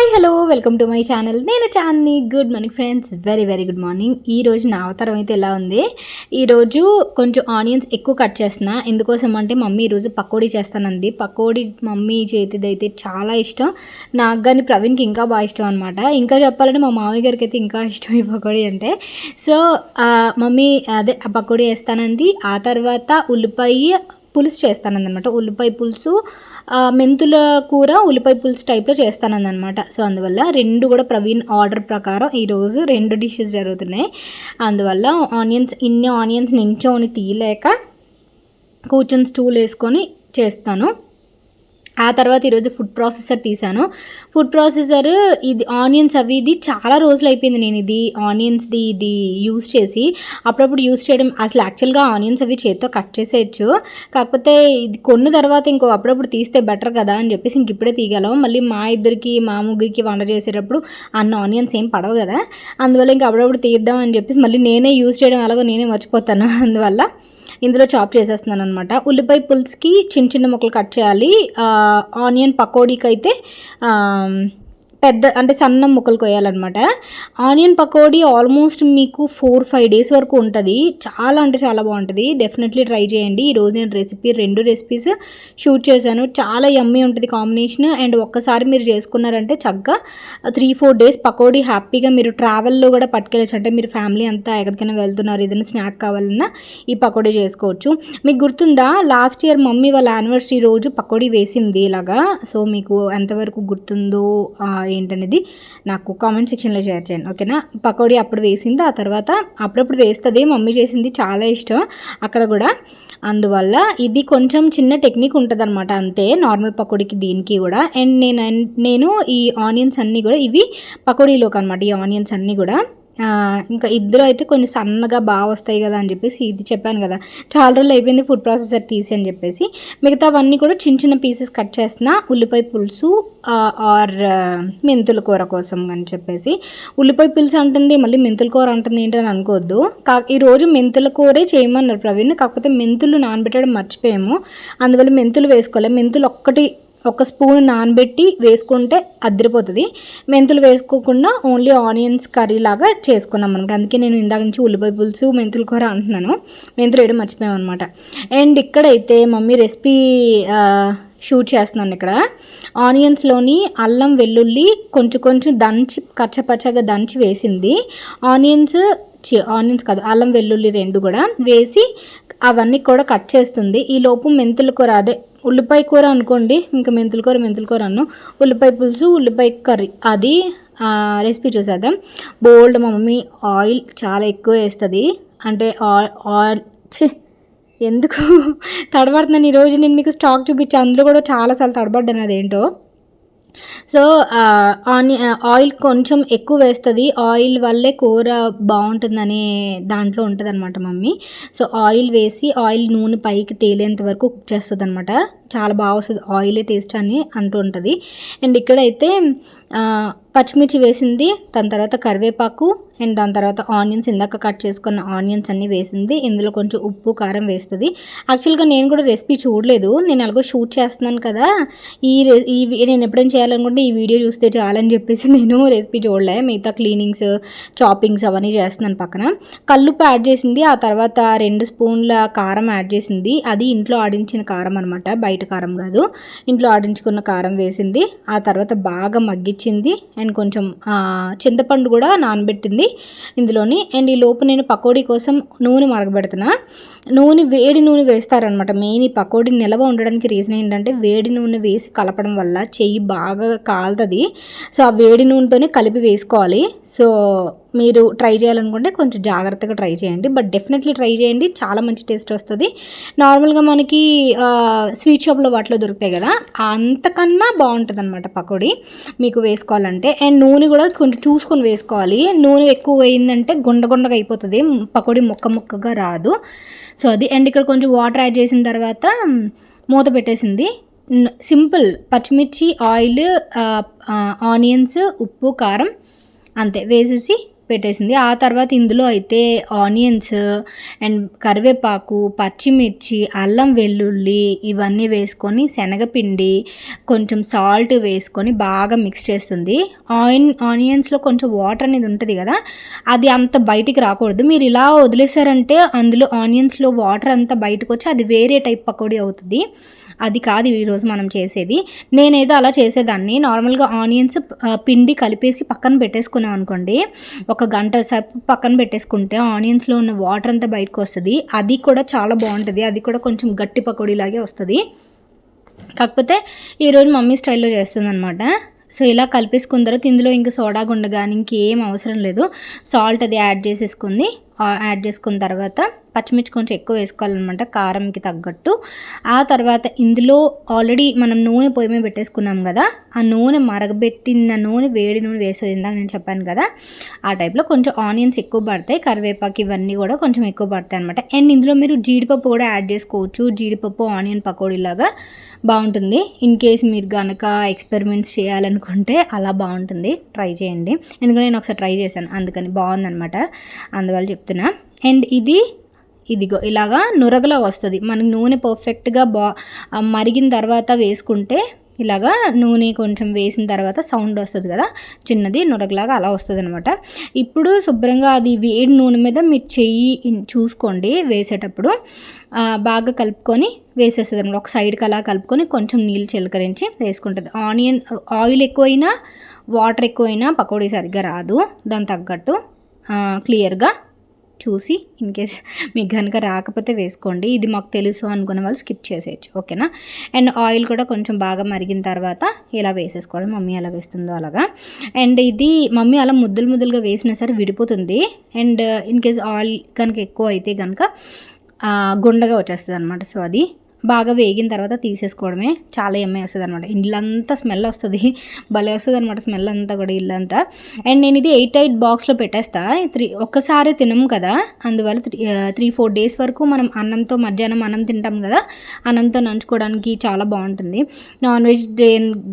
Hi hello welcome to my channel. నేను Chandini. Good morning friends, very very good morning. ఈరోజు నా అవతారం అయితే ఎలా ఉంది. ఈరోజు కొంచెం ఆనియన్స్ ఎక్కువ కట్ చేస్తున్నా. ఎందుకోసం అంటే మమ్మీ ఈరోజు పకోడీ చేస్తానంది. పకోడీ మమ్మీ చేతిది అయితే చాలా ఇష్టం నాకు, కానీ ప్రవీణ్కి ఇంకా బాగా ఇష్టం అనమాట. ఇంకా చెప్పాలంటే మా మామయ్య గారికి అయితే ఇంకా ఇష్టం ఈ పకోడీ అంటే. సో మమ్మీ అదే పకోడీ వేస్తానంది. ఆ తర్వాత ఉల్లిపాయ పులుసు చేస్తానన్నమాట. ఉల్లిపాయ పులుసు, మెంతుల కూర ఉల్లిపాయ పులుసు టైప్లో చేస్తానన్నమాట. సో అందువల్ల రెండు కూడా ప్రవీణ్ ఆర్డర్ ప్రకారం ఈరోజు రెండు డిషెస్ జరుగుతున్నాయి. అందువల్ల ఇన్ని ఆనియన్స్ నించోని తీయలేక కూర్చొని స్టూల్ వేసుకొని చేస్తాను. ఆ తర్వాత ఈరోజు ఫుడ్ ప్రాసెసర్ తీసాను. ఫుడ్ ప్రాసెసర్ ఇది ఆనియన్స్ అవి ఇది చాలా రోజులు అయిపోయింది నేను ఇది ఆనియన్స్ది ఇది యూస్ చేసి. అప్పుడప్పుడు యూస్ చేయడం అసలు యాక్చువల్గా ఆనియన్స్ అవి చేతితో కట్ చేసేయచ్చు, కాకపోతే ఇది కొన్న తర్వాత ఇంకో అప్పుడప్పుడు తీస్తే బెటర్ కదా అని చెప్పేసి ఇంక ఇప్పుడే తీయగలం. మళ్ళీ మా ఇద్దరికి మా ముగ్గురికి వంట చేసేటప్పుడు అన్న ఆనియన్స్ ఏం పడవు కదా, అందువల్ల ఇంక అప్పుడప్పుడు తీద్దాం అని చెప్పేసి మళ్ళీ నేనే యూస్ చేయడం ఎలాగో నేనే మర్చిపోతాను. అందువల్ల ఇందులో చాప్ చేసేస్తున్నాను అనమాట. ఉల్లిపాయ పులుసుకి చిన్న చిన్న ముక్కలు కట్ చేయాలి. ఆనియన్ పకోడీకి అయితే పెద్ద అంటే సన్న ముక్కలు కొయ్యాలన్నమాట. ఆనియన్ పకోడీ ఆల్మోస్ట్ మీకు 4-5 డేస్ వరకు ఉంటుంది. చాలా అంటే చాలా బాగుంటుంది. డెఫినెట్లీ ట్రై చేయండి. ఈరోజు నేను రెండు రెసిపీస్ షూట్ చేశాను. చాలా యమ్మీ ఉంటుంది కాంబినేషన్. అండ్ ఒక్కసారి మీరు చేసుకున్నారంటే చక్కగా 3-4 డేస్ పకోడీ హ్యాపీగా మీరు ట్రావెల్లో కూడా పట్టుకెళ్ళచ్చు. అంటే మీరు ఫ్యామిలీ అంతా ఎక్కడికైనా వెళ్తున్నారు, ఏదైనా స్నాక్ కావాలన్నా ఈ పకోడీ చేసుకోవచ్చు. మీకు గుర్తుందా, లాస్ట్ ఇయర్ మమ్మీ వాళ్ళ యానివర్సరీ రోజు పకోడీ వేసింది ఇలాగా. సో మీకు ఎంతవరకు గుర్తుందో ఏంటనేది నాకు కామెంట్ సెక్షన్లో షేర్ చేయండి, ఓకేనా. పకోడీ అప్పుడు వేసింది, ఆ తర్వాత అప్పుడప్పుడు వేస్తుంది. మమ్మీ చేసింది చాలా ఇష్టం అక్కడ కూడా. అందువల్ల ఇది కొంచెం చిన్న టెక్నిక్ ఉంటుంది అనమాట, అంతే నార్మల్ పకోడీకి దీనికి కూడా. అండ్ నేను ఈ ఆనియన్స్ అన్నీ కూడా ఇవి పకోడీలోకి అనమాట. ఈ ఆనియన్స్ అన్నీ కూడా ఇంకా ఇద్దరు అయితే కొంచెం సన్నగా బాగా వస్తాయి కదా అని చెప్పేసి ఇది చెప్పాను కదా, చాలా రోజులు అయిపోయింది ఫుడ్ ప్రాసెసర్ తీసి అని చెప్పేసి. మిగతావన్నీ కూడా చిన్న చిన్న పీసెస్ కట్ చేసిన ఉల్లిపాయ పులుసు ఆర్ మెంతుల కూర కోసం అని చెప్పేసి. ఉల్లిపాయ పులుసు అంటుంది, మళ్ళీ మెంతుల కూర అంటుంది ఏంటని అనుకోవద్దు. ఈరోజు మెంతుల కూరే చేయమన్నారు ప్రవీణ్, కాకపోతే మెంతులు నానబెట్టడం మర్చిపోయాము, అందువల్ల మెంతులు వేసుకోవాలి. మెంతులు ఒక స్పూన్ నానబెట్టి వేసుకుంటే అద్దరిపోతుంది. మెంతులు వేసుకోకుండా ఓన్లీ ఆనియన్స్ కర్రీ లాగా చేసుకున్నాం అనమాట. అందుకే నేను ఇందాక నుంచి ఉల్లిపాయ పులుసు మెంతుల కూర అంటున్నాను, మెంతులు వేయడం మర్చిపోయాం అనమాట. అండ్ ఇక్కడైతే మమ్మీ రెసిపీ షూట్ చేస్తున్నాను. ఇక్కడ ఆనియన్స్లోని అల్లం వెల్లుల్లి కొంచెం దంచి కచ్చపచ్చగా దంచి వేసింది. ఆనియన్స్ కాదు, అల్లం వెల్లుల్లి రెండు కూడా వేసి అవన్నీ కూడా కట్ చేస్తుంది. ఈ లోపు మెంతుల కూర, అదే ఉల్లిపాయ కూర అనుకోండి, ఇంకా మెంతుల కూర అన్ను, ఉల్లిపాయ పులుసు ఉల్లిపాయ కర్రీ అది రెసిపీ చూసేద్దాం. బోల్డ్ మా మమ్మీ ఆయిల్ చాలా ఎక్కువ వేస్తుంది. అంటే ఆయిల్ ఎందుకు తడబడుతున్నాను ఈరోజు, నేను మీకు స్టాక్ చూపించాను, అందులో కూడా చాలాసార్లు తడబడ్డాను అదేంటో. సో ఆయిల్ కొంచెం ఎక్కువ వేస్తుంది. ఆయిల్ వల్లే కూర బాగుంటుందనే దాంట్లో ఉంటుంది అనమాట మమ్మీ. సో ఆయిల్ వేసి నూనె పైకి తేలేంత వరకు కుక్ చేస్తుంది అనమాట. చాలా బాగా వస్తుంది, ఆయిలే టేస్ట్ అని అంటూ ఉంటుంది. అండ్ ఇక్కడైతే పచ్చిమిర్చి వేసింది, దాని తర్వాత కరివేపాకు, అండ్ దాని తర్వాత ఆనియన్స్, ఇందాక కట్ చేసుకున్న ఆనియన్స్ అన్నీ వేసింది. ఇందులో కొంచెం ఉప్పు కారం వేస్తుంది. యాక్చువల్గా నేను కూడా రెసిపీ చూడలేదు, నేను ఎలాగో షూట్ చేస్తున్నాను కదా, నేను ఎప్పుడైనా చేయాలనుకుంటే ఈ వీడియో చూస్తే చాలని చెప్పేసి నేను రెసిపీ చూడలే. మిగతా క్లీనింగ్స్ చాపింగ్స్ అవన్నీ చేస్తున్నాను పక్కన. కల్లుప్పు యాడ్ చేసింది, ఆ తర్వాత 2 స్పూన్ల కారం యాడ్ చేసింది. అది ఇంట్లో ఆడించిన కారం అనమాట, బయట కారం కాదు, ఇంట్లో ఆడించుకున్న కారం వేసింది. ఆ తర్వాత బాగా మగ్గించింది. అండ్ కొంచెం చింతపండు కూడా నానబెట్టింది ఇందులోని. అండ్ ఈ లోపు నేను పకోడీ కోసం నూనె మరగబెడుతున్నా. వేడి నూనె వేస్తారనమాట. మెయిన్ ఈ పకోడీ నిల్వ ఉండడానికి రీజన్ ఏంటంటే వేడి నూనె వేసి కలపడం వల్ల చెయ్యి బాగా కాలుతుంది. సో ఆ వేడి నూనెతోనే కలిపి వేసుకోవాలి. సో మీరు ట్రై చేయాలనుకుంటే కొంచెం జాగ్రత్తగా ట్రై చేయండి, బట్ డెఫినెట్లీ ట్రై చేయండి, చాలా మంచి టేస్ట్ వస్తుంది. నార్మల్గా మనకి స్వీట్ షాప్లో వాటిలో దొరుకుతాయి కదా, అంతకన్నా బాగుంటుంది అనమాట పకోడీ మీకు వేసుకోవాలంటే. అండ్ నూనె కూడా కొంచెం చూసుకొని వేసుకోవాలి. నూనె ఎక్కువ వేయిందంటే గుండగా అయిపోతుంది, పకోడీ ముక్కగా రాదు. సో అది. అండ్ ఇక్కడ కొంచెం వాటర్ యాడ్ చేసిన తర్వాత మూత పెట్టేసింది. సింపుల్ పచ్చిమిర్చి, ఆయిల్, ఆనియన్స్, ఉప్పు, కారం అంతే వేసేసి పెట్టేసింది. ఆ తర్వాత ఇందులో అయితే ఆనియన్స్ అండ్ కరివేపాకు, పచ్చిమిర్చి, అల్లం వెల్లుల్లి ఇవన్నీ వేసుకొని శనగపిండి, కొంచెం సాల్ట్ వేసుకొని బాగా మిక్స్ చేస్తుంది. ఆనియన్స్లో కొంచెం వాటర్ అనేది ఉంటుంది కదా, అది అంత బయటికి రాకూడదు. మీరు ఇలా వదిలేసారంటే అందులో ఆనియన్స్లో వాటర్ అంతా బయటకు వచ్చి అది వేరే టైప్ పకోడీ అవుతుంది. అది కాదు ఈరోజు మనం చేసేది. నేనేదో అలా చేసేదాన్ని. నార్మల్గా ఆనియన్స్ పిండి కలిపేసి పక్కన పెట్టేసుకున్నాం అనుకోండి, ఒక గంట సేపు పక్కన పెట్టేసుకుంటే ఆనియన్స్లో ఉన్న వాటర్ అంతా బయటకు వస్తుంది. అది కూడా చాలా బాగుంటుంది. అది కూడా కొంచెం గట్టి పకోడీలాగే వస్తుంది. కాకపోతే ఈరోజు మమ్మీ స్టైల్లో చేస్తుంది అనమాట. సో ఇలా కలిపేసుకున్న తర్వాత ఇందులో ఇంకా సోడా గుండ కానీ ఇంకేం అవసరం లేదు. సాల్ట్ అది యాడ్ చేసుకున్న తర్వాత పచ్చిమిర్చి కొంచెం ఎక్కువ వేసుకోవాలన్నమాట కారంకి తగ్గట్టు. ఆ తర్వాత ఇందులో ఆల్రెడీ మనం నూనె పొయ్యి మీద పెట్టేసుకున్నాం కదా, ఆ నూనె మరగబెట్టిన నూనె వేడి నూనె వేసేది ఇందాక నేను చెప్పాను కదా, ఆ టైప్లో కొంచెం ఆనియన్స్ ఎక్కువ పడతాయి, కరివేపాకు ఇవన్నీ కూడా కొంచెం ఎక్కువ పడతాయి అనమాట. అండ్ ఇందులో మీరు జీడిపప్పు కూడా యాడ్ చేసుకోవచ్చు. జీడిపప్పు ఆనియన్ పకోడీలాగా బాగుంటుంది. ఇన్ కేస్ మీరు కనుక ఎక్స్పెరిమెంట్స్ చేయాలనుకుంటే అలా బాగుంటుంది, ట్రై చేయండి. ఎందుకంటే నేను ఒకసారి ట్రై చేశాను, అందుకని బాగుందనమాట, అందువల్ల చెప్తున్నా. అండ్ ఇదిగో ఇలాగా నురగలా వస్తుంది. మనకి నూనె పర్ఫెక్ట్గా మరిగిన తర్వాత వేసుకుంటే ఇలాగా నూనె కొంచెం వేసిన తర్వాత సౌండ్ వస్తుంది కదా, చిన్నది నురగలాగా అలా వస్తుంది అనమాట. ఇప్పుడు శుభ్రంగా అది వేడి నూనె మీద మీరు చెయ్యి చూసుకోండి వేసేటప్పుడు, బాగా కలుపుకొని వేసేస్తుంది అనమాట. ఒక సైడ్కి అలా కలుపుకొని కొంచెం నీళ్ళు చిలకరించి వేసుకుంటుంది. ఆయిల్ ఎక్కువైనా వాటర్ ఎక్కువైనా పకోడీ సరిగ్గా రాదు. దాని తగ్గట్టు క్లియర్గా చూసి ఇన్ కేస్ మీకు కనుక రాకపోతే వేసుకోండి. ఇది మాకు తెలుసు అనుకున్న వాళ్ళు స్కిప్ చేసేయచ్చు, ఓకేనా. అండ్ ఆయిల్ కూడా కొంచెం బాగా మరిగిన తర్వాత ఇలా వేసేసుకోవాలి. మమ్మీ ఎలా వేస్తుందో అలాగా. అండ్ ఇది మమ్మీ అలా ముద్దలుగా వేసినా సరే విడిపోతుంది. అండ్ ఇన్ కేస్ ఆయిల్ కనుక ఎక్కువ అయితే కనుక గుండగా వచ్చేస్తుంది అనమాట. సో అది బాగా వేగిన తర్వాత తీసేసుకోవడమే. చాలా ఎమ్మె వస్తుంది అనమాట. ఇల్లంతా స్మెల్ వస్తుంది, భలే వస్తుంది అనమాట స్మెల్ అంతా కూడా ఇల్లంతా. అండ్ నేను ఇది 8 బాక్స్లో పెట్టేస్తా. ఒక్కసారి తినము కదా, అందువల్ల 3-4 డేస్ వరకు మనం అన్నంతో, మధ్యాహ్నం అన్నం తింటాం కదా, అన్నంతో నంచుకోవడానికి చాలా బాగుంటుంది. నాన్ వెజ్ డే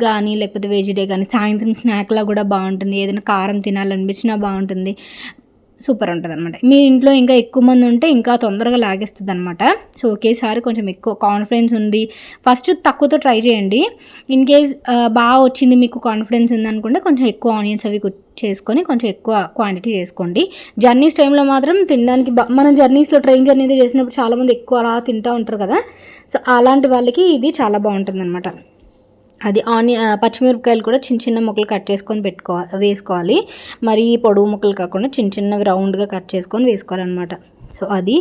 కానీ లేకపోతే వెజ్ డే కానీ సాయంత్రం స్నాక్లా కూడా బాగుంటుంది. ఏదైనా కారం తినాలనిపించినా బాగుంటుంది, సూపర్ ఉంటుంది అనమాట. మీ ఇంట్లో ఇంకా ఎక్కువ మంది ఉంటే ఇంకా తొందరగా లాగేస్తుంది అనమాట. సో ఒకేసారి కొంచెం ఎక్కువ కాన్ఫిడెన్స్ ఉంది, ఫస్ట్ తక్కువతో ట్రై చేయండి. ఇన్ కేస్ బాగా వచ్చింది, మీకు కాన్ఫిడెన్స్ ఉందనుకుంటే కొంచెం ఎక్కువ ఆనియన్స్ అవి చేసుకొని కొంచెం ఎక్కువ క్వాంటిటీ చేసుకోండి. జర్నీస్ టైంలో మాత్రం తినడానికి మనం జర్నీస్లో ట్రైన్ జర్నీ చేసినప్పుడు చాలామంది ఎక్కువ అలా తింటూ ఉంటారు కదా, సో అలాంటి వాళ్ళకి ఇది చాలా బాగుంటుంది అనమాట. అది పచ్చిమిరపకాయలు కూడా చిన్న ముక్కలు కట్ చేసుకొని వేసుకోవాలి. మరి పొడవు ముక్కలు కాకుండా చిన్నవి రౌండ్గా కట్ చేసుకొని వేసుకోవాలన్నమాట. సో అది.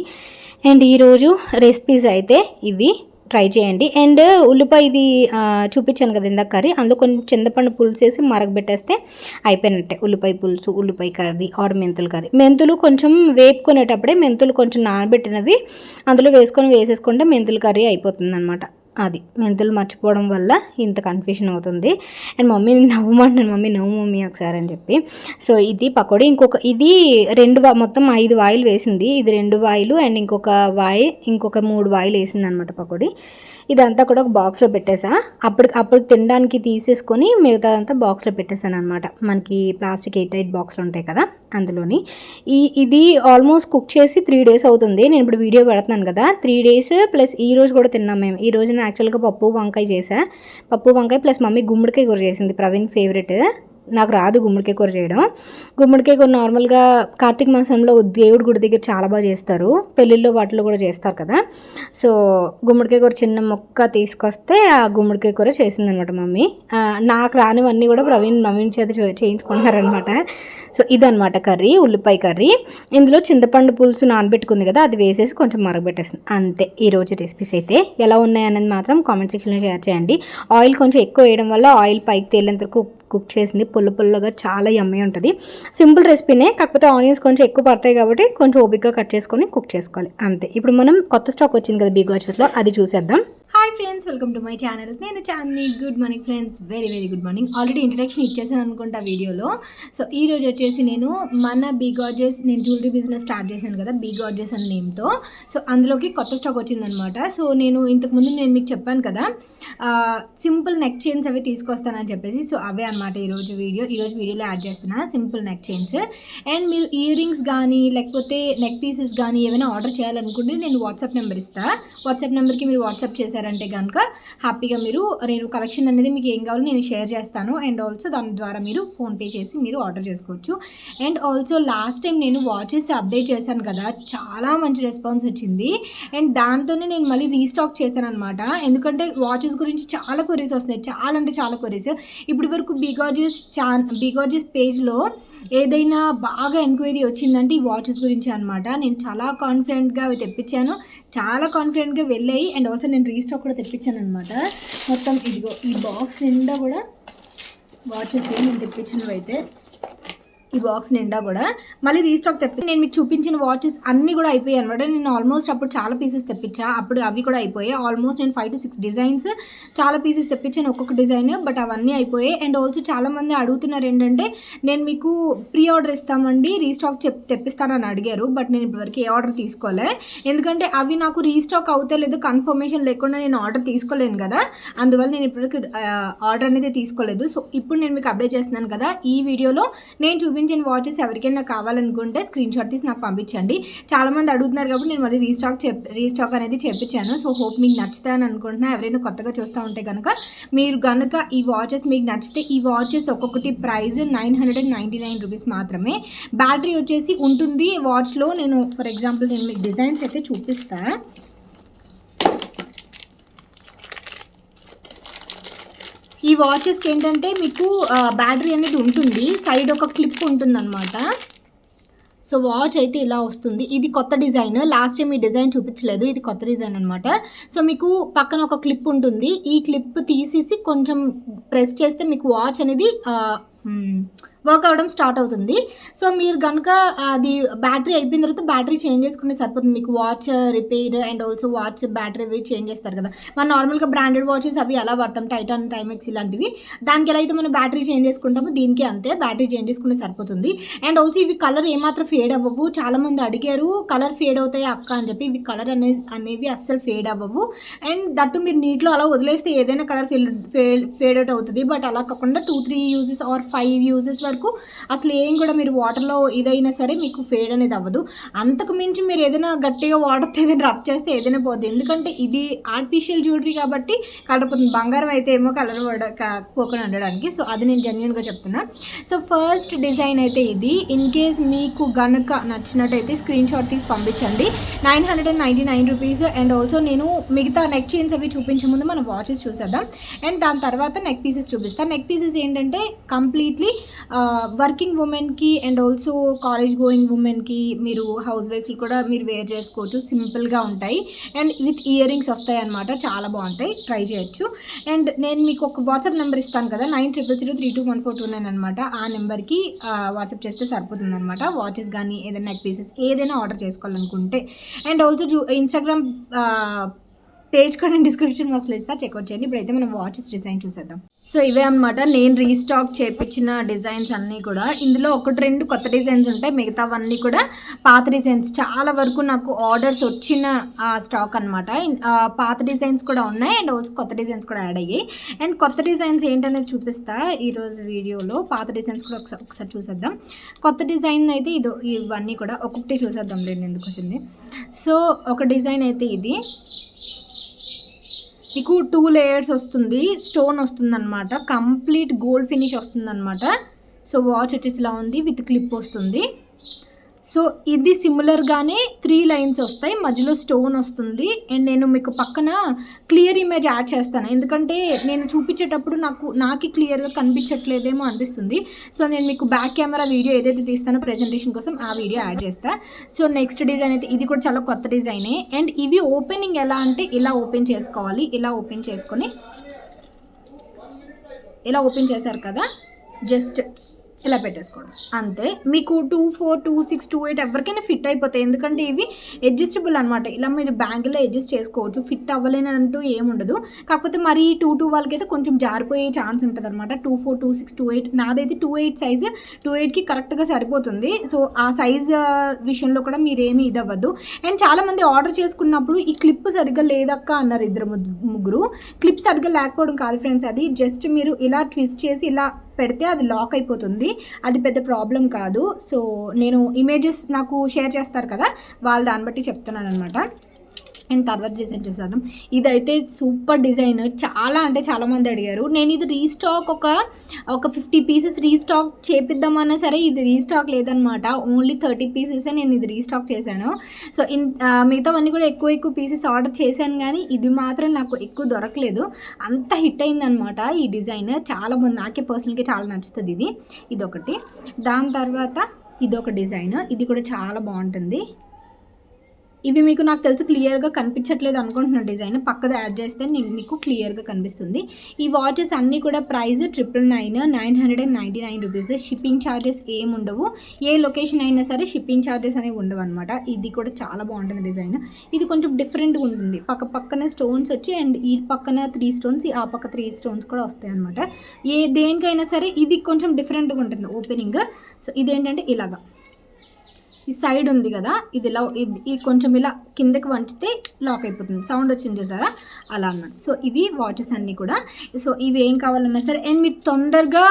అండ్ ఈరోజు రెసిపీస్ అయితే ఇవి, ట్రై చేయండి. అండ్ ఉల్లిపాయ ఇది చూపించాను కదా ఇందాక కర్రీ, అందులో కొంచెం చింతపండు పులుసు వేసి మరగబెట్టేస్తే అయిపోయినట్టే. ఉల్లిపాయ పులుసు, ఉల్లిపాయ కర్రీ ఆర్ మెంతులు కర్రీ. మెంతులు కొంచెం వేపుకునేటప్పుడే మెంతులు కొంచెం నానబెట్టినవి అందులో వేసేసుకుంటే మెంతులు కర్రీ అయిపోతుంది అనమాట. అది మెంతులు మర్చిపోవడం వల్ల ఇంత కన్ఫ్యూషన్ అవుతుంది. అండ్ మమ్మీ నవ్వమంటున్నాను, మమ్మీ ఒకసారి అని చెప్పి. సో ఇది పకోడీ. ఇది మొత్తం 5 వాయిలు వేసింది. ఇది 2 వాయిలు అండ్ ఇంకొక 3 వాయిలు వేసింది అనమాట పకోడీ. ఇదంతా కూడా ఒక బాక్స్లో పెట్టేసా. అప్పుడు తినడానికి తీసేసుకొని మిగతాదంతా బాక్స్లో పెట్టేశాను అనమాట. మనకి ప్లాస్టిక్ 8 బాక్స్లు ఉంటాయి కదా, అందులోని. ఇది ఆల్మోస్ట్ కుక్ చేసి 3 డేస్ అవుతుంది. నేను ఇప్పుడు వీడియో పెడుతున్నాను కదా, 3 డేస్ ప్లస్ ఈ రోజు కూడా తిన్నాం మేము. ఈ రోజున యాక్చువల్గా పప్పు వంకాయ ప్లస్ మమ్మీ గుమ్మడికాయ కూర చేసింది, ప్రవీణ్ ఫేవరెట్. నాకు రాదు గుమ్మడికాయ కూర చేయడం. గుమ్మడికాయ కూర నార్మల్గా కార్తీక మాసంలో దేవుడి గుడి దగ్గర చాలా బాగా చేస్తారు, పెళ్ళిళ్ళు వాటిలో కూడా చేస్తారు కదా. సో గుమ్మడికాయ కూర చిన్న మొక్క తీసుకొస్తే ఆ గుమ్మడికాయ కూర చేసిందనమాట మమ్మీ. నాకు రానివన్నీ కూడా ప్రవీణ్ చేత చేయించుకుంటున్నారనమాట. సో ఇదనమాట కర్రీ, ఉల్లిపాయ కర్రీ. ఇందులో చింతపండు పులుసు నానబెట్టుకుంది కదా, అది వేసేసి కొంచెం మరగబెట్టేస్తుంది అంతే. ఈరోజు రెసిపీస్ అయితే ఎలా ఉన్నాయనేది మాత్రం కామెంట్ సెక్షన్లో షేర్ చేయండి. ఆయిల్ కొంచెం ఎక్కువ వేయడం వల్ల ఆయిల్ పైకి తేలేంత కుక్ చేసింది, పుల్లగా చాలా యమ్మీ ఉంటుంది. సింపుల్ రెసిపీనే, కాకపోతే ఆనియన్స్ కొంచెం ఎక్కువ పడతాయి కాబట్టి కొంచెం ఓపికగా కట్ చేసుకొని కుక్ చేసుకోవాలి అంతే. ఇప్పుడు మనం కొత్త స్టాక్ వచ్చింది కదా బిగ్ వాచెస్లో, అది చూసేద్దాం. Hi friends, welcome to my channel. నేను Chandini. Good morning friends, very very good morning. Already introduction ఇచ్చేసాను అనుకుంటా వీడియోలో. సో ఈ రోజు వచ్చేసి నేను మన బీ గార్జెస్, నేను జ్యువెలరీ బిజినెస్ స్టార్ట్ చేశాను కదా బీ గార్జెస్ అనే నేమ్తో. సో అందులోకి కొత్త స్టాక్ వచ్చిందనమాట. సో నేను ఇంతకుముందు మీకు చెప్పాను కదా సింపుల్ నెక్ చైన్స్ అవి తీసుకొస్తానని చెప్పేసి. సో అవే అనమాట ఈరోజు వీడియోలో యాడ్ చేస్తున్నా సింపుల్ నెక్ చైన్స్. అండ్ మీరు ఇయర్ రింగ్స్ కానీ లేకపోతే నెక్ పీసెస్ కానీ ఏమైనా ఆర్డర్ చేయాలనుకుంటే నేను వాట్సాప్ నెంబర్ ఇస్తాను. వాట్సాప్ నెంబర్కి మీరు వాట్సాప్ చేశారంటే కనుక హ్యాపీగా నేను కలెక్షన్ అనేది మీకు ఏం కావాలో నేను షేర్ చేస్తాను. అండ్ ఆల్సో దాని ద్వారా మీరు ఫోన్పే చేసి మీరు ఆర్డర్ చేసుకోవచ్చు. అండ్ ఆల్సో లాస్ట్ టైం నేను వాచెస్ అప్డేట్ చేశాను కదా, చాలా మంచి రెస్పాన్స్ వచ్చింది. అండ్ దాంతోనే నేను మళ్ళీ రీస్టాక్ చేశాను అనమాట. ఎందుకంటే వాచెస్ గురించి చాలా క్వరీస్ వస్తున్నాయి, చాలా అంటే చాలా క్వరీస్. ఇప్పటి వరకు బీ గార్జెస్ పేజ్లో ఏదైనా బాగా ఎంక్వైరీ వచ్చిందంటే ఈ వాచెస్ గురించి అనమాట. నేను చాలా కాన్ఫిడెంట్గా అవి తెప్పించాను, చాలా కాన్ఫిడెంట్గా వెళ్ళాయి. అండ్ ఆల్సో నేను రీస్టాక్ కూడా తెప్పించాను అనమాట. మొత్తం ఇదిగో ఈ బాక్స్ నిండా కూడా వాచెస్ నేను తెప్పించినవి అయితే ఈ బాక్స్ నిండా కూడా మళ్ళీ రీస్టాక్ నేను మీకు చూపించిన వాచెస్ అన్నీ కూడా అయిపోయాయి అనమాట. నేను ఆల్మోస్ట్ అప్పుడు చాలా పీసెస్ తెప్పించా, అప్పుడు అవి కూడా అయిపోయాయి. ఆల్మోస్ట్ నేను 5 to 6 డిజైన్స్ చాలా పీసెస్ తెప్పించాను, ఒక్కొక్క డిజైన్, బట్ అవన్నీ అయిపోయాయి. అండ్ ఆల్సో చాలామంది అడుగుతున్నారు ఏంటంటే నేను మీకు ప్రీ ఆర్డర్ ఇస్తామండి, రీస్టాక్ తెప్పిస్తానని అడిగారు. బట్ నేను ఇప్పటివరకు ఏ ఆర్డర్ తీసుకోలే, ఎందుకంటే అవి నాకు రీస్టాక్ అవుతే లేదు కన్ఫర్మేషన్ లేకుండా నేను ఆర్డర్ తీసుకోలేను కదా, అందువల్ల నేను ఇప్పటివరకు ఆర్డర్ అనేది తీసుకోలేదు. సో ఇప్పుడు నేను మీకు అప్డేట్ చేస్తున్నాను కదా, ఈ వీడియోలో నేను చూపించిన వాచెస్ ఎవరికైనా కావాలనుకుంటే స్క్రీన్ షాట్ తీసి నాకు పంపించండి. చాలామంది అడుగుతున్నారు కాబట్టి నేను మళ్ళీ రీస్టాక్ అనేది చేపించాను. సో హోప్ మీకు నచ్చుతాయని అనుకుంటున్నా. ఎవరైనా కొత్తగా చూస్తూ ఉంటే కనుక మీరు కనుక ఈ వాచెస్ మీకు నచ్చితే, ఈ వాచెస్ ఒక్కొక్కటి ప్రైస్ 999 రూపీస్ మాత్రమే. బ్యాటరీ వచ్చేసి ఉంటుంది వాచ్లో. నేను ఫర్ ఎగ్జాంపుల్ నేను మీకు డిజైన్స్ అయితే చూపిస్తాను. ఈ వాచెస్కి ఏంటంటే మీకు బ్యాటరీ అనేది ఉంటుంది, సైడ్ ఒక క్లిప్ ఉంటుంది అనమాట. సో వాచ్ అయితే ఇలా వస్తుంది. ఇది కొత్త డిజైన్, లాస్ట్ టైం ఈ డిజైన్ చూపించలేదు, ఇది కొత్త డిజైన్ అనమాట. సో మీకు పక్కన ఒక క్లిప్ ఉంటుంది, ఈ క్లిప్ తీసేసి కొంచెం ప్రెస్ చేస్తే మీకు వాచ్ అనేది వర్క్ అవ్వడం స్టార్ట్ అవుతుంది. సో మీరు కనుక అది బ్యాటరీ అయిపోయిన తర్వాత బ్యాటరీ చేంజ్ చేసుకుంటే సరిపోతుంది. మీకు watch repair and also watch battery అవి చేంజ్ చేస్తారు కదా, మనం నార్మల్గా బ్రాండెడ్ వాచెస్ అవి ఎలా వాడతాం, టైటాన్, టైమెక్స్ ఇలాంటివి, దానికి ఎలా అయితే మనం బ్యాటరీ చేంజ్ చేసుకుంటామో దీనికి అంతే, బ్యాటరీ చేంజ్ చేసుకుంటే సరిపోతుంది. అండ్ ఆల్సో ఇవి కలర్ ఏమాత్రం ఫేడ్ అవ్వవు. చాలామంది అడిగారు కలర్ ఫేడ్ అవుతాయి అక్క అని చెప్పి. ఇవి కలర్ అనేవి అస్సలు ఫేడ్ అవ్వవు. అండ్ దట్టు మీరు నీటిలో అలా వదిలేస్తే ఏదైనా కలర్ ఫేడ్ అవుట్ అవుతుంది. బట్ అలా కాకుండా 2-3 యూజెస్ ఆర్ 5 యూజెస్ వరకు అసలు ఏం కూడా మీరు వాటర్లో ఇదైనా సరే మీకు ఫేడ్ అనేది అవ్వదు. అంతకు మించి మీరు ఏదైనా గట్టిగా వాటర్తో ఏదైనా రబ్ చేస్తే ఏదైనా పోతుంది, ఎందుకంటే ఇది ఆర్టిఫిషియల్ జ్యువెలరీ కాబట్టి కలర్ పోతుంది. బంగారం అయితే ఏమో కలర్ పోకుండా ఉండడానికి. సో అది నేను జెన్యున్గా చెప్తున్నా. సో ఫస్ట్ డిజైన్ అయితే ఇది. ఇన్ కేస్ మీకు గనక నచ్చినట్టయితే స్క్రీన్ షాట్ తీసి పంపించండి. 999 రూపీస్. అండ్ ఆల్సో నేను మిగతా నెక్ చైన్స్ అవి చూపించే ముందు మనం వాచెస్ చూసేద్దాం. అండ్ దాని తర్వాత నెక్ పీసెస్ చూపిస్తాను. నెక్ పీసెస్ ఏంటంటే కంప్లీట్లీ వర్కింగ్ ఉమెన్కి అండ్ ఆల్సో కాలేజ్ గోయింగ్ ఉమెన్కి, మీరు హౌస్ వైఫ్లు కూడా మీరు వేర్ చేసుకోవచ్చు, సింపుల్గా ఉంటాయి. అండ్ విత్ ఇయర్ రింగ్స్ వస్తాయి అనమాట, చాలా బాగుంటాయి, ట్రై చేయొచ్చు. అండ్ నేను మీకు ఒక వాట్సాప్ నెంబర్ ఇస్తాను కదా, 9000321429 అనమాట. ఆ నెంబర్కి వాట్సాప్ చేస్తే సరిపోతుంది అనమాట. వాచెస్ కానీ ఏదైనా నెక్ పీసెస్ ఏదైనా ఆర్డర్ చేసుకోవాలనుకుంటే. అండ్ ఆల్సో ఇన్స్టాగ్రామ్ పేజ్ కూడా నేను డిస్క్రిప్షన్ బాక్స్లో ఇస్తా, చెక్అవుట్ చేయండి. ఇప్పుడైతే మనం వాచెస్ డిజైన్ చూసేద్దాం. సో ఇవే అనమాట నేను రీస్టాక్ చేయించిన డిజైన్స్ అన్నీ కూడా. ఇందులో 1-2 కొత్త డిజైన్స్ ఉంటాయి, మిగతావన్నీ కూడా పాత డిజైన్స్. చాలా వరకు నాకు ఆర్డర్స్ వచ్చిన స్టాక్ అనమాట. పాత డిజైన్స్ కూడా ఉన్నాయి అండ్ ఆల్సో కొత్త డిజైన్స్ కూడా యాడ్ అయ్యాయి. అండ్ కొత్త డిజైన్స్ ఏంటనేది చూపిస్తా ఈరోజు వీడియోలో. పాత డిజైన్స్ కూడా ఒకసారి చూసేద్దాం. కొత్త డిజైన్ అయితే ఇవన్నీ కూడా ఒక్కొక్కటి చూసేద్దాం, నేను ఎందుకు వచ్చింది. సో ఒక డిజైన్ అయితే ఇది మీకు 2 లేయర్స్ వస్తుంది, స్టోన్ వస్తుంది అనమాట, కంప్లీట్ గోల్డ్ ఫినిష్ వస్తుంది అనమాట. సో వాచ్ వచ్చేసి ఇలా ఉంది, విత్ క్లిప్ వస్తుంది. సో ఇది సిమిలర్గానే 3 లైన్స్ వస్తాయి, మధ్యలో స్టోన్ వస్తుంది. అండ్ నేను మీకు పక్కన క్లియర్ ఇమేజ్ యాడ్ చేస్తాను, ఎందుకంటే నేను చూపించేటప్పుడు నాకు క్లియర్గా కనిపించట్లేదేమో అనిపిస్తుంది. సో నేను మీకు బ్యాక్ కెమెరా వీడియో ఏదైతే తీస్తానో ప్రెజెంటేషన్ కోసం ఆ వీడియో యాడ్ చేస్తాను. సో నెక్స్ట్ డిజైన్ అయితే ఇది కూడా చాలా కొత్త డిజైనే. అండ్ ఇవి ఓపెనింగ్ ఎలా అంటే ఇలా ఓపెన్ చేసుకోవాలి, ఇలా ఓపెన్ చేసుకొని ఇలా ఓపెన్ చేశారు కదా, జస్ట్ ఇలా పెట్టేసుకోవడం అంతే. మీకు 24, 26, 28 ఎవరికైనా ఫిట్ అయిపోతాయి, ఎందుకంటే ఇవి అడ్జస్టబుల్ అనమాట. ఇలా మీరు బ్యాంగిల్లో అడ్జస్ట్ చేసుకోవచ్చు, ఫిట్ అవ్వలేనంటూ ఏముండదు. కాకపోతే మరి 22 వాళ్ళకైతే కొంచెం జారిపోయే ఛాన్స్ ఉంటుంది అనమాట. 24, 26, 28 నాదైతే 28 సైజు, 28కి కరెక్ట్గా సరిపోతుంది. సో ఆ సైజ్ విషయంలో కూడా మీరేమీ ఇది అవ్వద్దు. అండ్ చాలామంది ఆర్డర్ చేసుకున్నప్పుడు ఈ క్లిప్ సరిగ్గా లేదక్క అన్నారు, ఇద్దరు ముగ్గురు. క్లిప్ సరిగ్గా లేకపోవడం కాదు ఫ్రెండ్స్, అది జస్ట్ మీరు ఇలా ట్విస్ట్ చేసి ఇలా పెడితే అది లాక్ అయిపోతుంది, అది పెద్ద ప్రాబ్లం కాదు. సో నేను ఇమేజెస్ నాకు షేర్ చేస్తారు కదా, వాళ్ళు దాన్ని బట్టి చెప్తున్నాను అనమాట. అండ్ తర్వాత డిజైన్ చూసేద్దాం. ఇదైతే సూపర్ డిజైన్, చాలా అంటే చాలామంది అడిగారు. నేను ఇది రీస్టాక్ ఒక 50 పీసెస్ రీస్టాక్ చేపిద్దామన్నా సరే ఇది రీస్టాక్ లేదనమాట. ఓన్లీ 30 పీసెసే నేను ఇది రీస్టాక్ చేశాను. సో మిగతావన్నీ కూడా ఎక్కువ పీసెస్ ఆర్డర్ చేశాను, కానీ ఇది మాత్రం నాకు ఎక్కువ దొరకలేదు, అంత హిట్ అయిందనమాట. ఈ డిజైన్ చాలా బాగుంది, నాకే పర్సనల్గా చాలా నచ్చుతుంది ఇదొకటి. దాని తర్వాత ఇదొక డిజైన్, ఇది కూడా చాలా బాగుంటుంది. ఇవి మీకు నాకు తెలిసి క్లియర్గా కనిపించట్లేదు అనుకుంటున్నాను, డిజైన్ పక్కది యాడ్ చేస్తే మీకు క్లియర్గా కనిపిస్తుంది. ఈ వాచెస్ అన్నీ కూడా ప్రైస్ 999 రూపీస్. షిప్పింగ్ ఛార్జెస్ ఏముండవు, ఏ లొకేషన్ అయినా సరే షిప్పింగ్ ఛార్జెస్ అనేవి ఉండవు అనమాట. ఇది కూడా చాలా బాగుంటుంది డిజైన్. ఇది కొంచెం డిఫరెంట్గా ఉంటుంది, పక్కన స్టోన్స్ వచ్చి అండ్ ఈ పక్కన 3 స్టోన్స్, ఆ పక్క 3 స్టోన్స్ కూడా వస్తాయి అనమాట. దేనికైనా సరే ఇది కొంచెం డిఫరెంట్గా ఉంటుంది ఓపెనింగ్. సో ఇదేంటంటే ఇలాగా ఈ సైడ్ ఉంది కదా, ఇది ఇలా ఇది కొంచెం ఇలా కిందకి వంచితే లాక్ అయిపోతుంది, సౌండ్ వచ్చింది చూసారా, అలా అన్నమాట. సో ఇవి వాచెస్ అన్నీ కూడా. సో ఇవి ఏం కావాలన్నా సరే అండ్ మీరు తొందరగా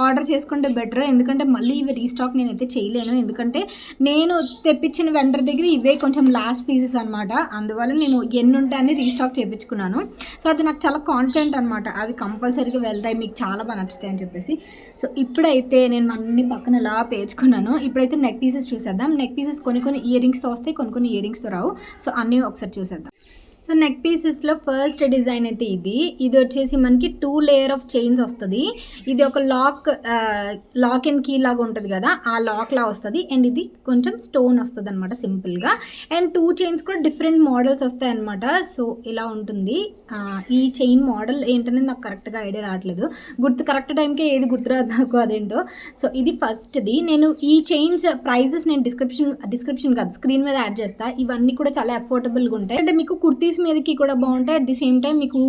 ఆర్డర్ చేసుకుంటే బెటర్, ఎందుకంటే మళ్ళీ ఇవి రీస్టాక్ నేనైతే చేయలేను, ఎందుకంటే నేను తెప్పించిన వెండర్ దగ్గర ఇవే కొంచెం లాస్ట్ పీసెస్ అనమాట. అందువల్ల నేను ఎన్ని ఉంటాయని రీస్టాక్ చేయించుకున్నాను. సో అది నాకు చాలా కాన్ఫిడెంట్ అనమాట, అవి కంపల్సరీగా వెళ్తాయి, మీకు చాలా బాగా నచ్చుతాయి అని చెప్పేసి. సో ఇప్పుడైతే నేను అన్ని పక్కన ఇలా పేర్చుకున్నాను. ఇప్పుడైతే నెక్ పీసెస్ చూసేద్దాం. నెక్ పీసెస్ కొన్ని ఇయర్ రింగ్స్తో వస్తాయి, కొన్ని ఇయర్ రింగ్స్తో రావు. సో అన్నీ ఒకసారి చూసేద్దాం. సో నెక్ పీసెస్లో ఫస్ట్ డిజైన్ అయితే ఇది వచ్చేసి మనకి 2 లేయర్ ఆఫ్ చైన్స్ వస్తుంది. ఇది ఒక లాక్ అండ్ కీ లాగా ఉంటుంది కదా, ఆ లాక్లా వస్తుంది. అండ్ ఇది కొంచెం స్టోన్ వస్తుంది అనమాట సింపుల్గా. అండ్ 2 చైన్స్ కూడా డిఫరెంట్ మోడల్స్ వస్తాయి అనమాట. సో ఇలా ఉంటుంది. ఈ చైన్ మోడల్ ఏంటనేది నాకు కరెక్ట్గా ఐడియా రావట్లేదు, కరెక్ట్ టైంకే ఏది గుర్తురాదు నాకు, అదేంటో. సో ఇది ఫస్ట్ది. నేను ఈ చైన్స్ ప్రైజెస్ నేను డిస్క్రిప్షన్ కాదు స్క్రీన్ మీద యాడ్ చేస్తాను. ఇవన్నీ కూడా చాలా అఫోర్డబుల్గా ఉంటాయి, అంటే మీకు కుర్తీస్ మీదకి కూడా బాగుంటాయి. అట్ ది సేమ్ టైం మీకు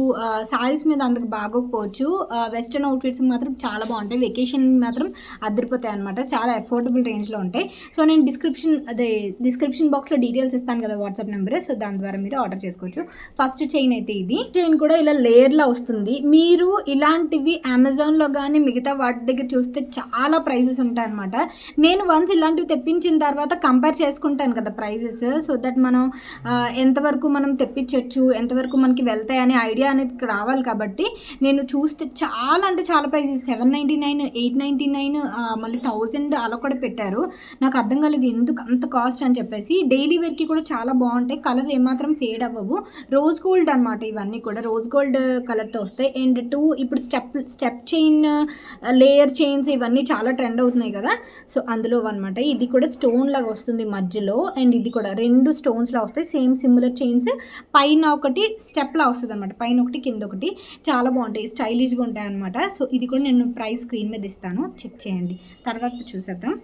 సారీస్ మీద అంతకు బాగోకపోవచ్చు, వెస్ట్రన్ అవుట్ఫిట్స్ మాత్రం చాలా బాగుంటాయి, వెకేషన్ మాత్రం అదిరిపోతాయి అనమాట, చాలా అఫోర్డబుల్ రేంజ్లో ఉంటాయి. సో నేను డిస్క్రిప్షన్ బాక్స్లో డీటెయిల్స్ ఇస్తాను కదా, వాట్సాప్ నెంబర్. సో దాని ద్వారా మీరు ఆర్డర్ చేసుకోవచ్చు. ఫస్ట్ చైన్ అయితే ఇది. చైన్ కూడా ఇలా లేయర్లా వస్తుంది. మీరు ఇలాంటివి అమెజాన్లో కానీ మిగతా వాటి దగ్గర చూస్తే చాలా ప్రైజెస్ ఉంటాయి అనమాట. నేను వన్స్ ఇలాంటివి తెప్పించిన తర్వాత కంపేర్ చేసుకుంటాను కదా ప్రైజెస్, సో దట్ మనం ఎంతవరకు మనం తెప్పించవచ్చు, ఎంతవరకు మనకి వెళ్తాయి అనే ఐడియా అనేది రావాలి. కాబట్టి నేను చూస్తే చాలా అంటే చాలా ప్రైజెస్ 799, 899, మళ్ళీ 1000 అలా కూడా పెట్టారు. నాకు అర్థం కాలేదు ఎందుకు అంత కాస్ట్ అని చెప్పేసి. డైలీ వేర్కి కూడా చాలా బాగుంటాయి, కలర్ ఏమాత్రం ఫేడ్ అవ్వవు. రోజ్ గోల్డ్ అనమాట, ఇవన్నీ కూడా రోజ్ గోల్డ్ కలర్తో వస్తాయి. అండ్ 2 ఇప్పుడు స్టెప్ చైన్, లేయర్ చైన్స్ ఇవన్నీ చాలా ట్రెండ్ అవుతున్నాయి కదా, సో అందులో అనమాట. ఇది కూడా స్టోన్ లాగా వస్తుంది మధ్యలో, అండ్ ఇది కూడా 2 స్టోన్స్లా వస్తాయి, సేమ్ సిమిలర్ చైన్స్. పైన ఒకటి స్టెప్లా వస్తుంది అనమాట, పైన ఒకటి కింద ఒకటి, చాలా బాగుంటాయి, స్టైలిష్గా ఉంటాయి అనమాట. సో ఇది కూడా నేను ప్రైస్ స్క్రీన్ మీద ఇస్తాను, చెక్ చేయండి. తర్వాత చూసేద్దాం.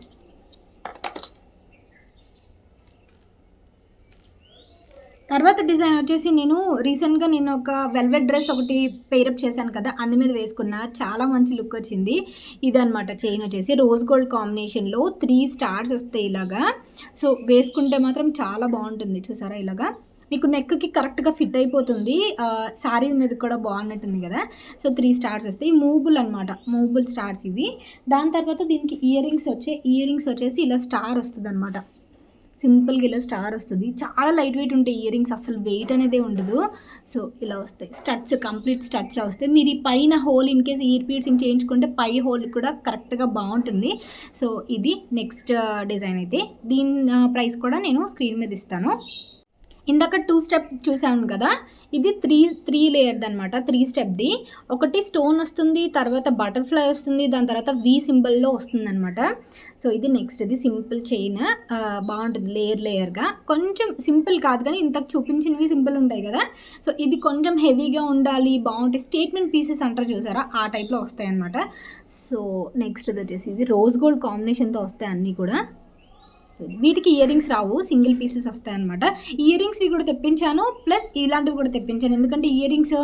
తర్వాత డిజైన్ వచ్చేసి నేను రీసెంట్గా ఒక వెల్వెట్ డ్రెస్ ఒకటి పేరప్ చేశాను కదా, అందు మీద వేసుకున్న, చాలా మంచి లుక్ వచ్చింది. ఇదనమాట చైన్ వచ్చేసి రోజ్ గోల్డ్ కాంబినేషన్లో 3 స్టార్స్ వస్తాయి ఇలాగా. సో వేసుకుంటే మాత్రం చాలా బాగుంటుంది, చూసారా ఇలాగా మీకు నెక్కి కరెక్ట్గా ఫిట్ అయిపోతుంది. శారీ మీద కూడా బాగున్నట్టుంది కదా. సో 3 స్టార్స్ వస్తాయి, మూవబుల్ అనమాట, మూవబుల్ స్టార్స్ ఇవి. దాని తర్వాత దీనికి ఇయర్ రింగ్స్ వచ్చేసి ఇలా స్టార్ వస్తుంది అనమాట, సింపుల్గా ఇలా స్టార్ వస్తుంది. చాలా లైట్ వెయిట్ ఉంటాయి ఇయర్ రింగ్స్, అసలు వెయిట్ అనేది ఉండదు. సో ఇలా వస్తాయి స్టడ్స్, కంప్లీట్ స్టడ్స్లో వస్తాయి. మీరు ఈ పైన హోల్ ఇన్ కేస్ ఇయర్ పీర్సింగ్ చేయించుకుంటే పై హోల్ కూడా కరెక్ట్గా బాగుంటుంది. సో ఇది నెక్స్ట్ డిజైన్ అయితే, దీని ప్రైస్ కూడా నేను స్క్రీన్ మీద ఇస్తాను. ఇందాక 2 స్టెప్ చూసాను కదా, ఇది 3 లేయర్ది అనమాట, 3 స్టెప్ది. ఒకటి స్టోన్ వస్తుంది, తర్వాత బటర్ఫ్లై వస్తుంది, దాని తర్వాత వి సింబల్లో వస్తుంది అనమాట. సో ఇది నెక్స్ట్, ఇది సింపుల్ చైన్, బాగుంటుంది లేయర్గా. కొంచెం సింపుల్ కాదు కానీ ఇంతకు చూపించినవి సింపుల్ ఉంటాయి కదా. సో ఇది కొంచెం హెవీగా ఉండాలి, బాగుంటాయి, స్టేట్మెంట్ పీసెస్ అంటారు చూసారా, ఆ టైప్లో వస్తాయి అనమాట. సో నెక్స్ట్ ఇది వచ్చేసి ఇది రోజ్ గోల్డ్ కాంబినేషన్తో వస్తాయి అన్నీ కూడా. వీటికి ఇయర్ రింగ్స్ రావు, సింగిల్ పీసెస్ వస్తాయి అనమాట. ఇయర్ రింగ్స్వి కూడా తెప్పించాను, ప్లస్ ఇలాంటివి కూడా తెప్పించాను. ఎందుకంటే ఇయర్ రింగ్స్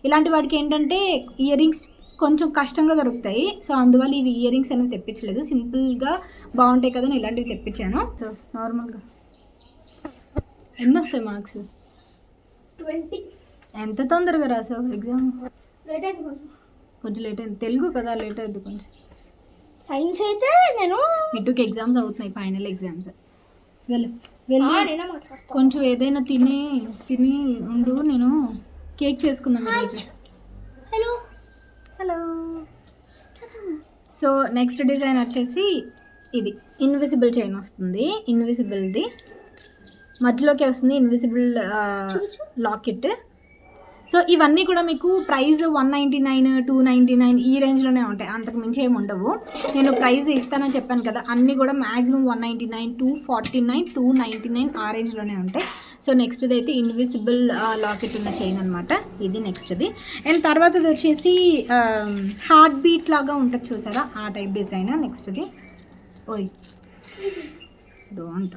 ఇలాంటి వాటికి ఏంటంటే ఇయర్ రింగ్స్ కొంచెం కష్టంగా దొరుకుతాయి. సో అందువల్ల ఇవి ఇయర్ రింగ్స్ అనేవి తెప్పించలేదు, సింపుల్గా బాగుంటాయి కదా ఇలాంటివి తెప్పించాను. సో నార్మల్గా ఎన్ని వస్తాయి మార్క్స్? 20. ఎంత తొందరగా రాసావు ఎగ్జామ్? లేట్ అయితే కొంచెం లేట్ అయింది, తెలుగు కదా లేట్ అయింది కొంచెం. సైన్స్ అయితే నేను మిడ్డుకి ఎగ్జామ్స్ అవుతున్నాయి, ఫైనల్ ఎగ్జామ్స్. వెళ్ళి కొంచెం ఏదైనా తిని ఉండు, నేను కేక్ చేసుకుందాం ఈరోజు. Hello hello. So next design వచ్చేసి ఇది ఇన్విజిబుల్ చైన్ వస్తుంది, ఇన్విజిబుల్ది మధ్యలోకి వస్తుంది ఇన్విజిబుల్ లాకెట్. సో ఇవన్నీ కూడా మీకు ప్రైస్ 199, 299 ఈ రేంజ్లోనే ఉంటాయి, అంతకు మించి ఏమి ఉండవు. నేను ప్రైస్ ఇస్తానని చెప్పాను కదా, అన్నీ కూడా మ్యాక్సిమం 199, 249, 299 ఆ రేంజ్లోనే ఉంటాయి. సో నెక్స్ట్ది అయితే ఇన్విజిబుల్ లాకెట్ ఉన్న చైన్ అనమాట, ఇది నెక్స్ట్ది. అండ్ తర్వాతది వచ్చేసి హార్ట్ బీట్ లాగా ఉంటుంది చూసారా, ఆ టైప్ డిజైన్. నెక్స్ట్ది ఓయ్ డోంట్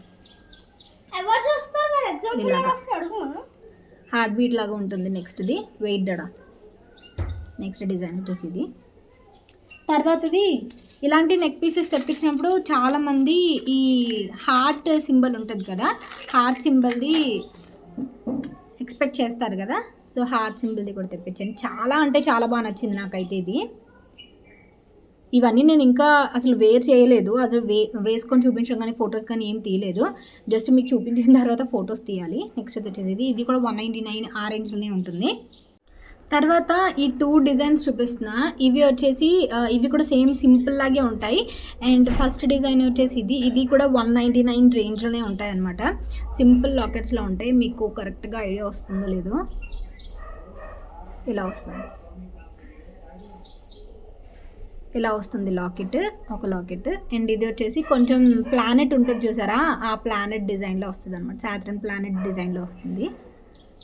హార్ట్ బీట్ లాగా ఉంటుంది. నెక్స్ట్ది వెయిట్ డడా. నెక్స్ట్ డిజైన్ వచ్చేసి ఇది. తర్వాతది ఇలాంటి నెక్ పీసెస్ తెప్పించినప్పుడు చాలామంది ఈ హార్ట్ సింబల్ ఉంటుంది కదా, హార్ట్ సింబల్ది ఎక్స్పెక్ట్ చేస్తారు కదా. సో హార్ట్ సింబల్ది కూడా తెప్పించాను, చాలా అంటే చాలా బాగా నచ్చింది నాకైతే ఇది. ఇవన్నీ నేను ఇంకా అసలు వేర్ చేయలేదు, అది వేసుకొని చూపించడం కానీ ఫొటోస్ కానీ ఏం తీయలేదు, జస్ట్ మీకు చూపించిన తర్వాత ఫొటోస్ తీయాలి. నెక్స్ట్ వచ్చేసి ఇది కూడా 199 ఆ రేంజ్లోనే ఉంటుంది. తర్వాత ఈ 2 డిజైన్స్ చూపిస్తున్నా, ఇవి వచ్చేసి ఇవి కూడా సేమ్ సింపుల్ లాగే ఉంటాయి. అండ్ ఫస్ట్ డిజైన్ వచ్చేసి ఇది కూడా 199 రేంజ్లోనే ఉంటాయి అన్నమాట. సింపుల్ లాకెట్స్లో ఉంటాయి, మీకు కరెక్ట్గా ఐడియా వస్తుందో లేదో. ఇలా వస్తుంది, ఇలా వస్తుంది లాకెట్, ఒక లాకెట్. అండ్ ఇది వచ్చేసి కొంచెం ప్లానెట్ ఉంటుంది చూసారా, ఆ ప్లానెట్ డిజైన్లో వస్తుంది అనమాట, సాటర్న్ ప్లానెట్ డిజైన్లో వస్తుంది.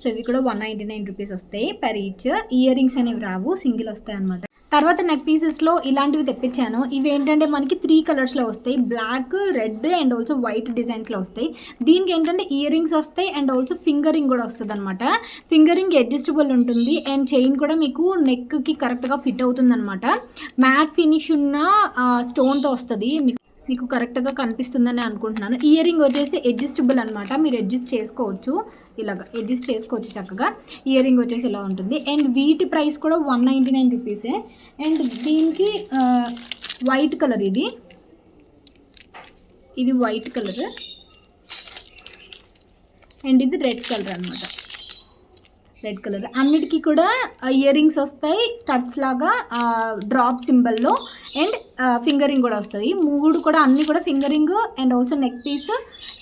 సో ఇవి కూడా 199 రూపీస్ వస్తాయి పర్ ఈచ్. ఇయర్ రింగ్స్ అనేవి రావు, సింగిల్ వస్తాయి అనమాట. తర్వాత నెక్ పీసెస్లో ఇలాంటివి తెప్పించాను. ఇవి ఏంటంటే మనకి 3 కలర్స్లో వస్తాయి, black, red and also white డిజైన్స్లో వస్తాయి. దీనికి ఏంటంటే ఇయర్ రింగ్స్ వస్తాయి అండ్ ఆల్సో ఫింగరింగ్ కూడా వస్తుంది అనమాట. ఫింగరింగ్ అడ్జస్టబుల్ ఉంటుంది అండ్ చైన్ కూడా మీకు నెక్కి కరెక్ట్గా ఫిట్ అవుతుంది అనమాట. మ్యాట్ ఫినిష్ ఉన్న స్టోన్తో వస్తుంది, మీకు కరెక్ట్గా కనిపిస్తుందని అనుకుంటున్నాను. ఇయర్ రింగ్ వచ్చేసి అడ్జస్టబుల్ అనమాట, మీరు అడ్జస్ట్ చేసుకోవచ్చు, ఇలాగ అడ్జస్ట్ చేసుకోవచ్చు చక్కగా. ఇయర్ రింగ్ వచ్చేసి ఇలా ఉంటుంది. అండ్ వీటి ప్రైస్ కూడా 199 రూపీసే. అండ్ దీనికి వైట్ కలర్, ఇది వైట్ కలర్ అండ్ ఇది రెడ్ కలర్ అనమాట, రెడ్ కలర్. అన్నిటికీ కూడా ఇయర్ రింగ్స్ వస్తాయి స్టడ్స్ లాగా డ్రాప్ సింబల్లో, అండ్ ఫింగరింగ్ కూడా వస్తుంది. 3 కూడా అన్నీ కూడా finger ring and also neck piece,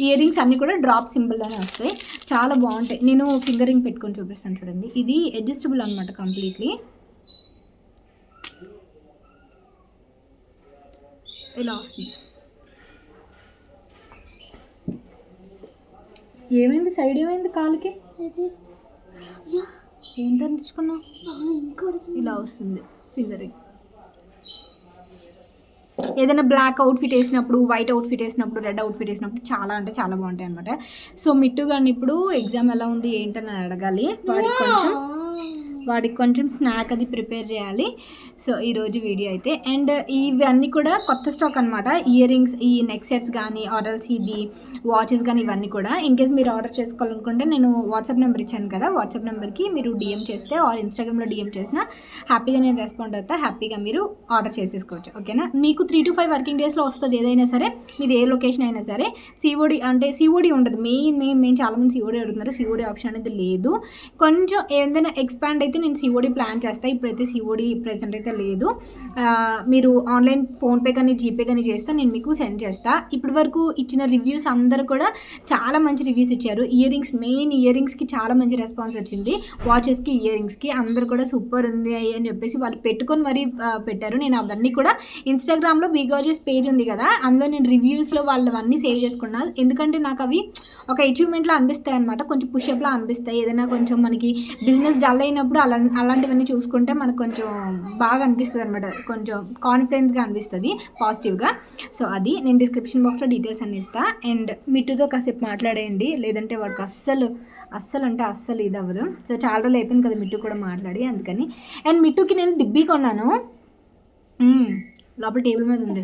earrings అన్నీ కూడా డ్రాప్ సింబల్లోనే వస్తాయి, చాలా బాగుంటాయి. నేను ఫింగరింగ్ పెట్టుకొని చూపిస్తాను చూడండి. ఇది అడ్జస్టబుల్ అనమాట కంప్లీట్లీ, ఇలా వస్తుంది. ఏమైంది సైడ్, ఏమైంది కాలుకి? ఏంటని తెచ్చుకున్నావు? ఇలా వస్తుంది ఫింగరింగ్. ఏదైనా బ్లాక్ అవుట్ఫిట్ వేసినప్పుడు, వైట్ అవుట్ఫిట్ వేసినప్పుడు, రెడ్ అవుట్ఫిట్ వేసినప్పుడు చాలా అంటే చాలా బాగుంటాయి అనమాట. సో మిట్టు కానీ ఇప్పుడు ఎగ్జామ్ ఎలా ఉంది ఏంటని అడగాలి, వాడికి కొంచెం స్నాక్ అది ప్రిపేర్ చేయాలి. సో ఈరోజు వీడియో అయితే. అండ్ ఇవన్నీ కూడా కొత్త స్టాక్ అనమాట, ఇయర్ రింగ్స్, ఈ నెక్ సెట్స్ కానీ ఆర్డర్స్, ఇది వాచెస్ కానీ ఇవన్నీ కూడా. ఇన్ కేస్ మీరు ఆర్డర్ చేసుకోవాలనుకుంటే నేను వాట్సాప్ నెంబర్ ఇచ్చాను కదా, వాట్సాప్ నెంబర్కి మీరు డిఎం చేస్తే ఆర్ ఇన్స్టాగ్రామ్లో డిఎం చేసినా హ్యాపీగా నేను రెస్పాండ్ అవుతా, హ్యాపీగా మీరు ఆర్డర్ చేసేసుకోవచ్చు. ఓకేనా? మీకు 3 to 5 వర్కింగ్ డేస్లో వస్తుంది ఏదైనా సరే, మీది ఏ లొకేషన్ అయినా సరే. సిఓడి అంటే సిఓడి ఉండదు, మెయిన్ చాలామంది సిఓడి అడుగుతున్నారు, సిఓడి ఆప్షన్ అనేది లేదు. కొంచెం ఏదైనా ఎక్స్పాండ్ అయితే నేను సిఓడి ప్లాన్ చేస్తాను, ఇప్పుడైతే సిఓడి ప్రెజెంట్ అయితే లేదు. మీరు ఆన్లైన్ ఫోన్పే కానీ జీపే కానీ చేస్తే నేను మీకు సెండ్ చేస్తాను. ఇప్పటి వరకు ఇచ్చిన రివ్యూస్ అందరూ కూడా చాలా మంచి రివ్యూస్ ఇచ్చారు. ఇయర్ రింగ్స్, మెయిన్ ఇయర్ రింగ్స్కి చాలా మంచి రెస్పాన్స్ వచ్చింది, వాచెస్కి, ఇయర్ రింగ్స్కి అందరూ కూడా సూపర్ ఉంది అని చెప్పేసి వాళ్ళు పెట్టుకొని మరీ పెట్టారు. నేను అవన్నీ కూడా ఇన్స్టాగ్రామ్లో బిగాజెస్ పేజ్ ఉంది కదా, అందులో నేను రివ్యూస్లో వాళ్ళవన్నీ సేవ్ చేసుకున్నాను. ఎందుకంటే నాకు అవి ఒక అచీవ్మెంట్లో అనిపిస్తాయి అనమాట, కొంచెం పుషప్లా అనిపిస్తాయి. ఏదైనా కొంచెం మనకి బిజినెస్ డల్ అయినప్పుడు వెళ్ళినప్పుడు అలాంటివన్నీ చూసుకుంటే మనకు కొంచెం బాగా అనిపిస్తుంది అనమాట, కొంచెం కాన్ఫిడెన్స్గా అనిపిస్తుంది, పాజిటివ్గా. సో అది నేను డిస్క్రిప్షన్ బాక్స్లో డీటెయిల్స్ అన్ని ఇస్తాను. అండ్ మిట్టుతో కాసేపు మాట్లాడేయండి, లేదంటే వాడికి అస్సలు ఇది అవ్వదు. సో చాలా రోజులు అయిపోయింది కదా మిట్టు కూడా మాట్లాడి, అందుకని. అండ్ మిట్టుకి నేను డిబ్బీ కొన్నాను, లోపల టేబుల్ మీద ఉంది.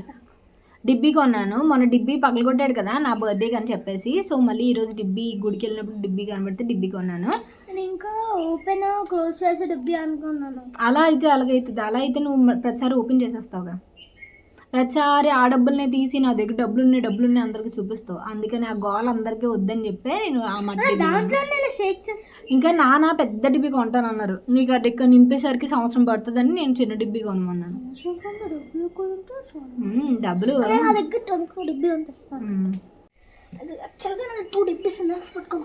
డిబ్బీ కొన్నాను, మొన్న డిబ్బీ పగలగొట్టాడు కదా నా బర్త్డేకి అని చెప్పేసి. సో మళ్ళీ ఈరోజు డిబ్బీ గుడికి వెళ్ళినప్పుడు డిబ్బీ కనబడితే డిబ్బీ కొన్నాను. నేను ఇంకా ఓపెన్ క్లోజ్ చేసే డబ్బి అనుకున్నాను. అలా అయితే నువ్వు ప్రతిసారి ఓపెన్ చేసేస్తావుగా, ప్రతిసారి ఆ డబ్బులనే తీసి నా దగ్గర డబ్బులున్నాయి అందరికి చూపిస్తావు. అందుకని ఆ గోల్ అందరికీ వద్దని చెప్పే నేను ఆ మట్టి దాంట్లో నేను షేక్ చేసి ఇంకా నాన్న పెద్ద డిబ్బీ కొంటానన్నారు, నీకు ఆ డెక్క నింపేసరికి సంవత్సరం పడుతుందని నేను చిన్న డిబ్బీ కొనమన్నాను. డబ్బులు నా దగ్గర డబ్బి అంతేస్తాను. అది యాక్చువల్గా నాకు 2 డిబ్బీస్ ఉన్నాయి, పట్టుకో.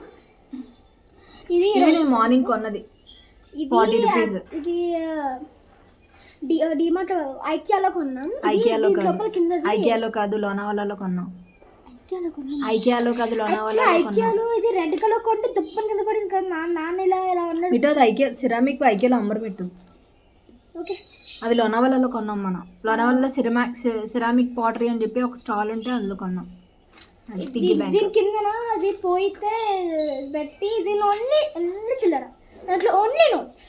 ఇది నేను మార్నింగ్ కొన్నది 40 రూపీస్. ఇది డిమార్ట్ ఐకియాలో కొన్నాం. ఐకియాలో కాదు లోనావాలలో కొన్నాం. ఐకియాలో ఇది రెడ్ కలర్ కొంటే దుప్పని కింద పడింది కదా, నాన్న ఇలా ఉన్నాడు. ఇటు అది సిరామిక్ ఐకియాలో అమ్మరు పెట్టు. ఓకే, అది లోనావాలలో కొన్నాం మనం. లోనావాలలో సిరామిక్ పాటరీ అని చెప్పి ఒక స్టాల్ ఉంటే అందులో కొన్నాం. దీని కిందన అది పోయితే పెట్టి దీని ఓన్లీ చిల్లర, దాంట్లో ఓన్లీ నోట్స్.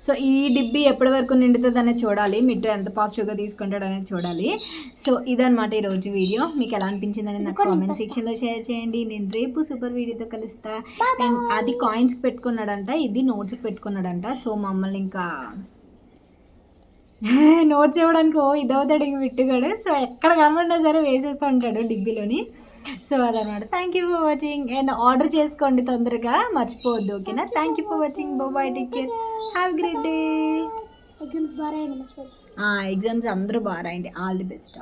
సో ఈ డిబ్బీ ఎప్పటి వరకు నిండుతుంది అనేది చూడాలి, మిట్టు ఎంత పాజిటివ్గా తీసుకుంటాడు అనేది చూడాలి. సో ఇదన్నమాట ఈరోజు వీడియో. మీకు ఎలా అనిపించిందని నాకు కామెంట్ సెక్షన్లో షేర్ చేయండి. నేను రేపు సూపర్ వీడియోతో కలుస్తా. అండ్ అది కాయిన్స్కి పెట్టుకున్నాడంట, ఇది నోట్స్కి పెట్టుకున్నాడంట. సో మమ్మల్ని ఇంకా నోట్స్ ఇవ్వడానికి ఇదవుతాడు ఇంక మిట్టుగాడు. సో ఎక్కడ కనబడినా సరే వేసేస్తూ ఉంటాడు డిబ్బీలోని. సో అదనమాట. Thank you for watching. And order చేసుకోండి తొందరగా, మర్చిపోవద్దు. ఓకేనా? Thank you for watching. Bye, take care, have great day. Exams బాగా రాయండి, ఎగ్జామ్స్ అందరూ బాగా రాయండి. All the best.